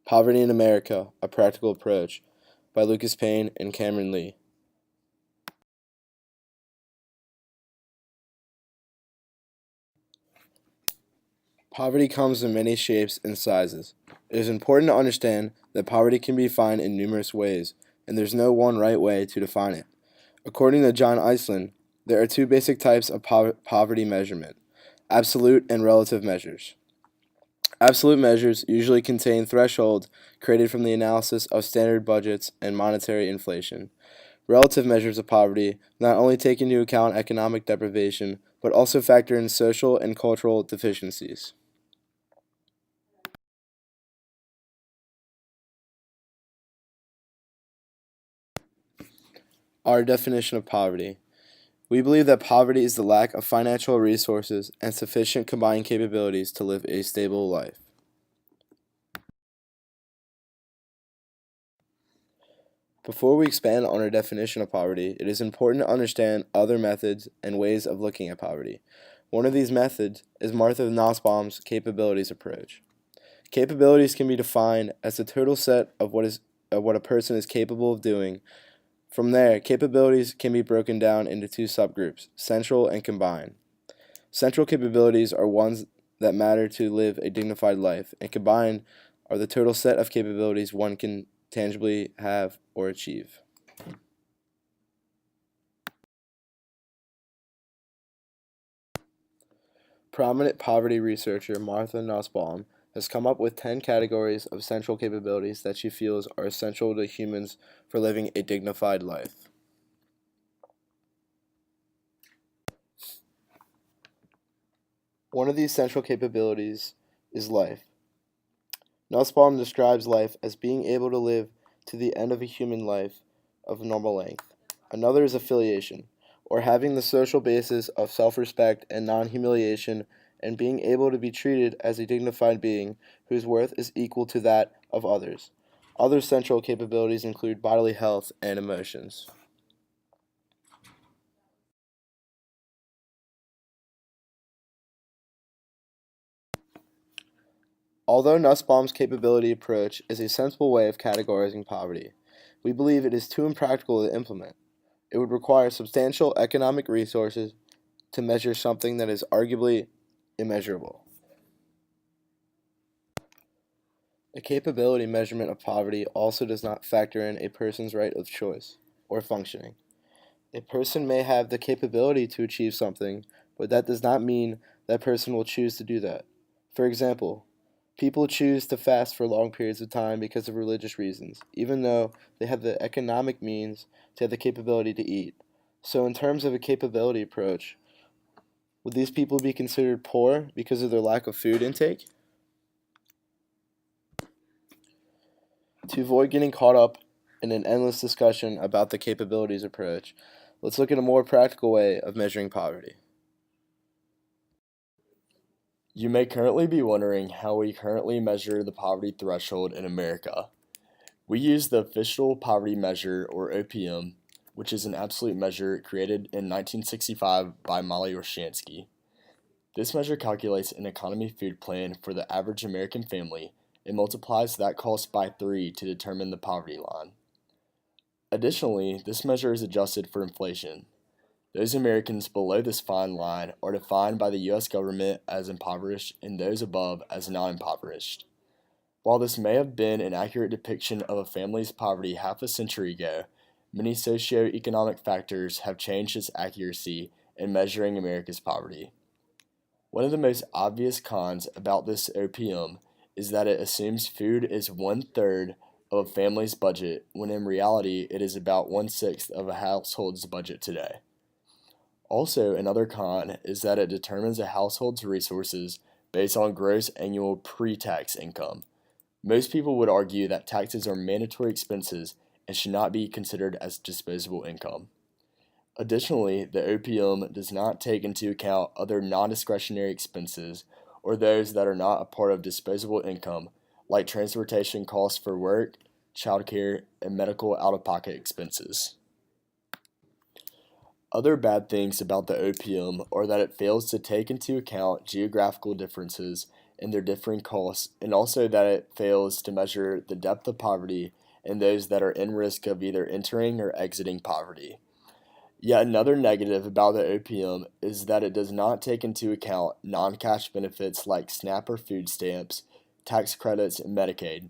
Poverty in America, A Practical Approach by Lucas Payne and Cameron Lee. Poverty comes in many shapes and sizes. It is important to understand that poverty can be defined in numerous ways, and there's no one right way to define it. According to John Iceland, there are two basic types of poverty measurement: absolute and relative measures. Absolute measures usually contain thresholds created from the analysis of standard budgets and monetary inflation. Relative measures of poverty not only take into account economic deprivation, but also factor in social and cultural deficiencies. Our definition of poverty. We believe that poverty is the lack of financial resources and sufficient combined capabilities to live a stable life. Before we expand on our definition of poverty, it is important to understand other methods and ways of looking at poverty. One of these methods is Martha Nussbaum's capabilities approach. Capabilities can be defined as the total set of what a person is capable of doing. From there, capabilities can be broken down into two subgroups, central and combined. Central capabilities are ones that matter to live a dignified life, and combined are the total set of capabilities one can tangibly have or achieve. Prominent poverty researcher Martha Nussbaum has come up with 10 categories of central capabilities that she feels are essential to humans for living a dignified life. One of these central capabilities is life. Nussbaum describes life as being able to live to the end of a human life of normal length. Another is affiliation, or having the social basis of self-respect and non-humiliation and being able to be treated as a dignified being whose worth is equal to that of others. Other central capabilities include bodily health and emotions. Although Nussbaum's capability approach is a sensible way of categorizing poverty, we believe it is too impractical to implement. It would require substantial economic resources to measure something that is arguably immeasurable. The capability measurement of poverty also does not factor in a person's right of choice or functioning. A person may have the capability to achieve something, but that does not mean that person will choose to do that. For example, people choose to fast for long periods of time because of religious reasons, even though they have the economic means to have the capability to eat. So, in terms of a capability approach, would these people be considered poor because of their lack of food intake? To avoid getting caught up in an endless discussion about the capabilities approach, let's look at a more practical way of measuring poverty. You may currently be wondering how we currently measure the poverty threshold in America. We use the official poverty measure, or OPM, which is an absolute measure created in 1965 by Molly Orshansky. This measure calculates an economy food plan for the average American family and multiplies that cost by 3 to determine the poverty line. Additionally, this measure is adjusted for inflation. Those Americans below this fine line are defined by the U.S. government as impoverished and those above as non-impoverished. While this may have been an accurate depiction of a family's poverty half a century ago, many socioeconomic factors have changed its accuracy in measuring America's poverty. One of the most obvious cons about this OPM is that it assumes food is one-third of a family's budget, when in reality it is about one-sixth of a household's budget today. Also, another con is that it determines a household's resources based on gross annual pre-tax income. Most people would argue that taxes are mandatory expenses and should not be considered as disposable income. Additionally, the OPM does not take into account other non-discretionary expenses or those that are not a part of disposable income, like transportation costs for work, childcare, and medical out-of-pocket expenses. Other bad things about the OPM are that it fails to take into account geographical differences and their differing costs, and also that it fails to measure the depth of poverty in those that are in risk of either entering or exiting poverty. Yet another negative about the OPM is that it does not take into account non-cash benefits like SNAP or food stamps, tax credits, and Medicaid.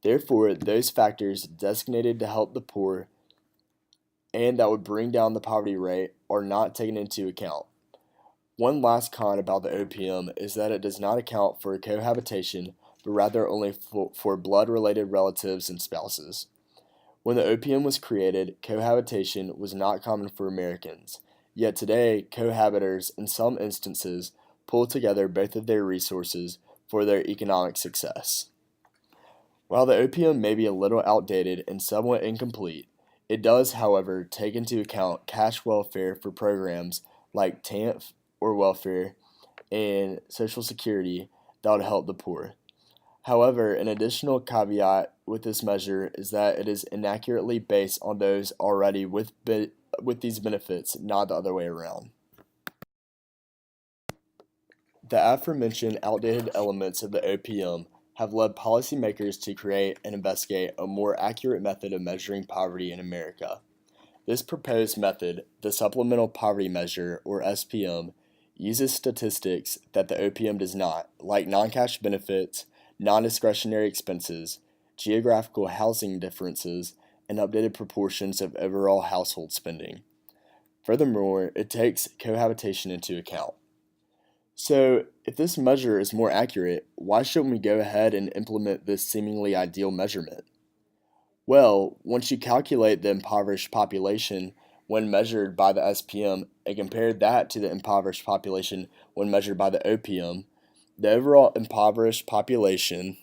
Therefore, those factors designated to help the poor and that would bring down the poverty rate are not taken into account. One last con about the OPM is that it does not account for cohabitation, but rather only for blood-related relatives and spouses. When the OPM was created, cohabitation was not common for Americans. Yet today, cohabitors, in some instances, pull together both of their resources for their economic success. While the OPM may be a little outdated and somewhat incomplete, it does, however, take into account cash welfare for programs like TANF or welfare and Social Security that would help the poor. However, an additional caveat with this measure is that it is inaccurately based on those already with these benefits, not the other way around. The aforementioned outdated elements of the OPM have led policymakers to create and investigate a more accurate method of measuring poverty in America. This proposed method, the Supplemental Poverty Measure, or SPM, uses statistics that the OPM does not, like non-cash benefits, non-discretionary expenses, geographical housing differences, and updated proportions of overall household spending. Furthermore, it takes cohabitation into account. So, if this measure is more accurate, why shouldn't we go ahead and implement this seemingly ideal measurement? Well, once you calculate the impoverished population when measured by the SPM and compare that to the impoverished population when measured by the OPM, the overall impoverished population,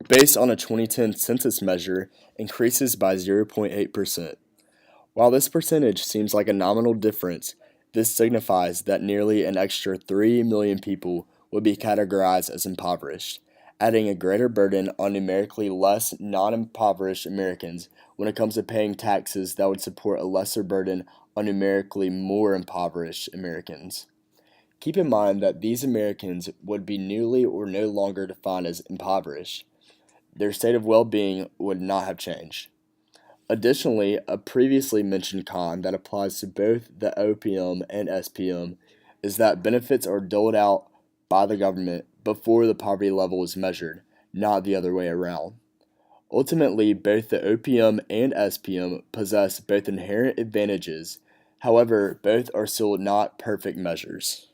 based on a 2010 census measure, increases by 0.8%. While this percentage seems like a nominal difference, this signifies that nearly an extra 3 million people would be categorized as impoverished, adding a greater burden on numerically less non-impoverished Americans when it comes to paying taxes that would support a lesser burden on numerically more impoverished Americans. Keep in mind that these Americans would be newly or no longer defined as impoverished. Their state of well-being would not have changed. Additionally, a previously mentioned con that applies to both the OPM and SPM is that benefits are doled out by the government before the poverty level is measured, not the other way around. Ultimately, both the OPM and SPM possess both inherent advantages. However, both are still not perfect measures.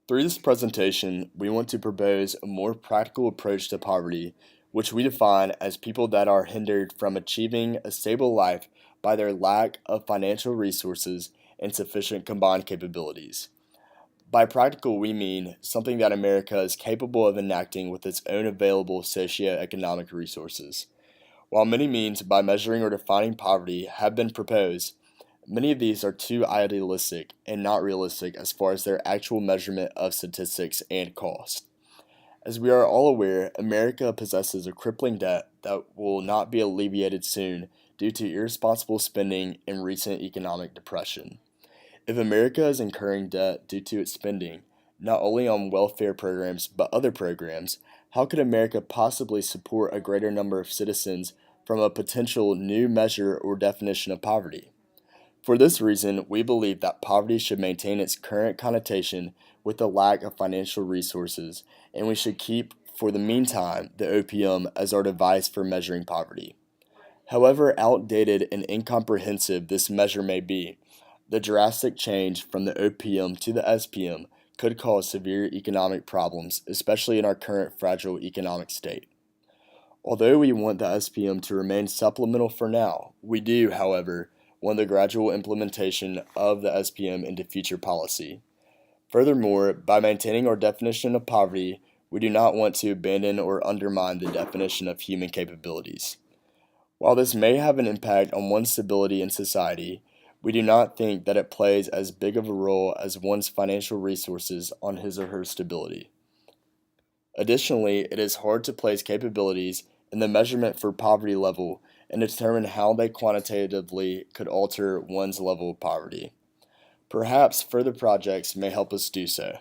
Through this presentation, we want to propose a more practical approach to poverty, which we define as people that are hindered from achieving a stable life by their lack of financial resources and sufficient combined capabilities. By practical, we mean something that America is capable of enacting with its own available socioeconomic resources. While many means by measuring or defining poverty have been proposed, many of these are too idealistic and not realistic as far as their actual measurement of statistics and cost. As we are all aware, America possesses a crippling debt that will not be alleviated soon due to irresponsible spending and recent economic depression. If America is incurring debt due to its spending, not only on welfare programs but other programs, how could America possibly support a greater number of citizens from a potential new measure or definition of poverty? For this reason, we believe that poverty should maintain its current connotation with the lack of financial resources, and we should keep, for the meantime, the OPM as our device for measuring poverty. However outdated and incomprehensive this measure may be, the drastic change from the OPM to the SPM could cause severe economic problems, especially in our current fragile economic state. Although we want the SPM to remain supplemental for now, we do, however, want the gradual implementation of the SPM into future policy. Furthermore, by maintaining our definition of poverty, we do not want to abandon or undermine the definition of human capabilities. While this may have an impact on one's stability in society, we do not think that it plays as big of a role as one's financial resources on his or her stability. Additionally, it is hard to place capabilities in the measurement for poverty level and determine how they quantitatively could alter one's level of poverty. Perhaps further projects may help us do so.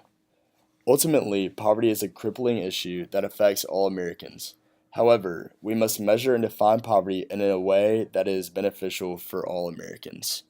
Ultimately, poverty is a crippling issue that affects all Americans. However, we must measure and define poverty in a way that is beneficial for all Americans.